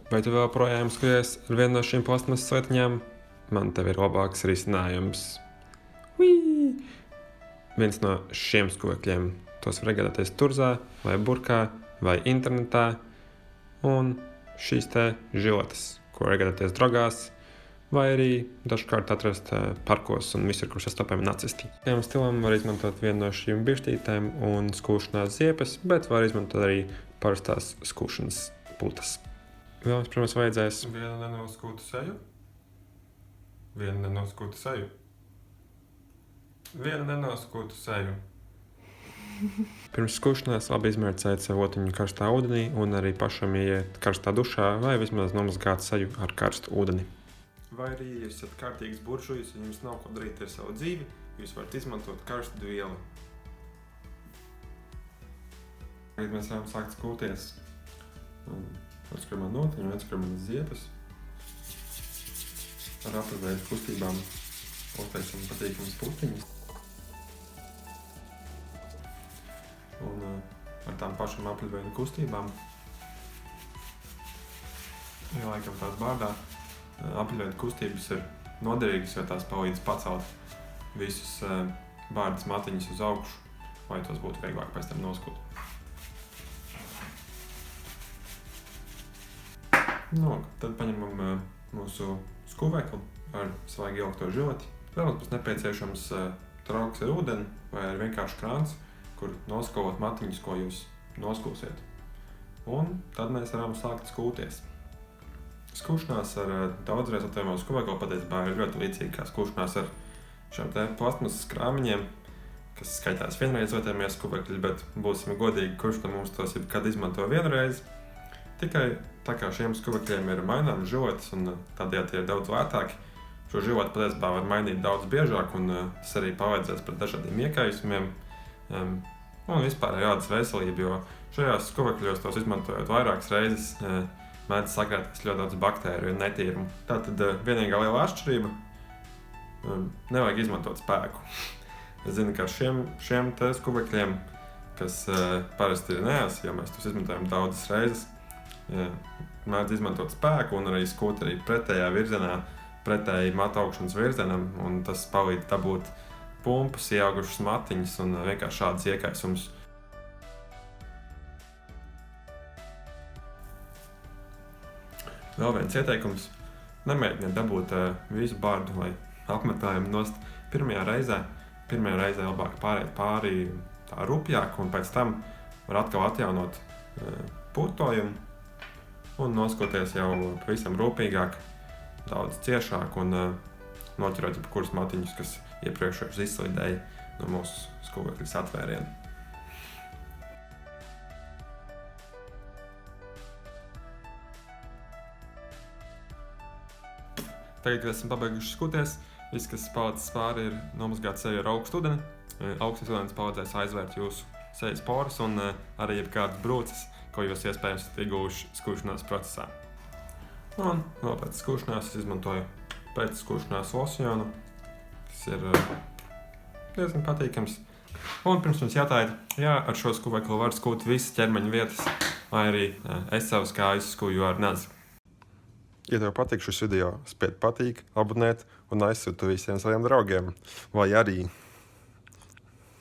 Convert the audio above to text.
Vai tu joprojām skaties ar vienu no šīm plasmasas lietiņām? Man tev ir labāks risinājums. Ui! Viens no šiem skuvekļiem. Tos var iegādāties turzā, vai burkā, vai internetā. Un šīs te žiletes, ko var iegādāties drogās, vai arī dažkārt atrast parkos un visur, kur sastopami nacisti. Šiem stilam var izmantot vienu no šīm birštītēm un skūšanās ziepes, bet var izmantot arī parastās skūšanas putas. Vēl mums, protams, vajadzēs vienu nenoskūtu seju. Vienu nenoskūtu seju. Vienu nenoskūtu seju. Pirms skūšanās labi izmērcēt sev otiņu karstā ūdenī un arī pašam ieiet karstā dušā vai vismaz nomazgāt seju ar karstu ūdeni. Vai arī, ja esat kārtīgs buržujs un jums nav ko darīt ar savu dzīvi, jūs varat izmantot karstu vielu. Tagad mēs varam sākt skūties. Viens, kur man notiņa, viens, kur man ziepes. Ar apaveidu kustībām uztaisam patīkamas pustiņas. Un ar tām pašām apaveidu kustībām ieliekam tās bārdā. Apaveidu kustības ir noderīgas, jo tās palīdz pacelt visus bārdas matiņus uz augšu, lai tos būtu vieglāk pēc tam noskūt. Tad paņemam mūsu skuvekli ar svaigi ielikto žileti. Vēl mums būs nepieciešams trauks ar ūdeni vai ar vienkārši krāns, kur noskuvot matiņus, ko jūs noskūsiet. Un tad mēs varam sākt skūties. Skūšanās ar daudzreiz lietojamo skuvekli patiesībā ir ļoti līdzīga kā skūšanās ar šiem te plastmasas krāmiņiem, kas skaitās vienreiz lietojamie skuvekļi, bet būsim godīgi, kurš no mums tos jebkad izmanto vienreiz. Tikai tā kā šiem skuvekļiem ir maināms žiletes un tādējādi tie ir daudz lētāki, šo žileti patiesībā var mainīt daudz biežāk un tas arī palīdzēs pret dažādiem iekaisumiem un vispār ir ādas veselība, jo šajās skuvekļos tos izmantojot vairākas reizes mēdz sakrāties ļoti daudz baktēriju un netīrumu. Tātad vienīgā liela atšķirība nevajag izmantot spēku. Es zinu, ka šiem te skuvekļiem, kas parasti ir neasi, jo mēs tos izmantojam daudzas reizes, mēdz izmantot spēku un arī skūt arī pretējā virzienā, pretēji matu augšanas virzienam, un tas palīdz dabūt pumpus, ieaugušas matiņas un vienkārši šādas iekaisumus. Vēl viens ieteikums. Nemēģiniet dabūt visu bārdu vai apmetājumu nost pirmajā reizē labāk pāriet pāri tā rupjāk un pēc tam var atkal atjaunot putojumu un noskoties jau pavisam rūpīgāk, daudz ciešāk un noķerot jebkurus matiņus, kas iepriekšējos izslīdēja no mūsu skuvekļa satvēriena. Tagad, kad esam pabeiguši skūties, viss, kas palicis pāri, ir nomazgāt seju ar augstu ūdeni. Augstais ūdens palīdzēs aizvērt jūsu sejas poras un arī jebkādas brūces, ko jūs iespējams esat ieguvuši skūšanās procesā. Un vēl pēc skūšanās es izmantoju pēc skūšanās losjonu, kas ir diezgan patīkams. Un pirms jums jātāja, ar šo skuvekli var skūt visas ķermeņa vietas, vai arī es savus kājas skūju ar nazi. Ja tev patīk šis video, spied patīk, abonēt un aizsūti visiem saviem draugiem, vai arī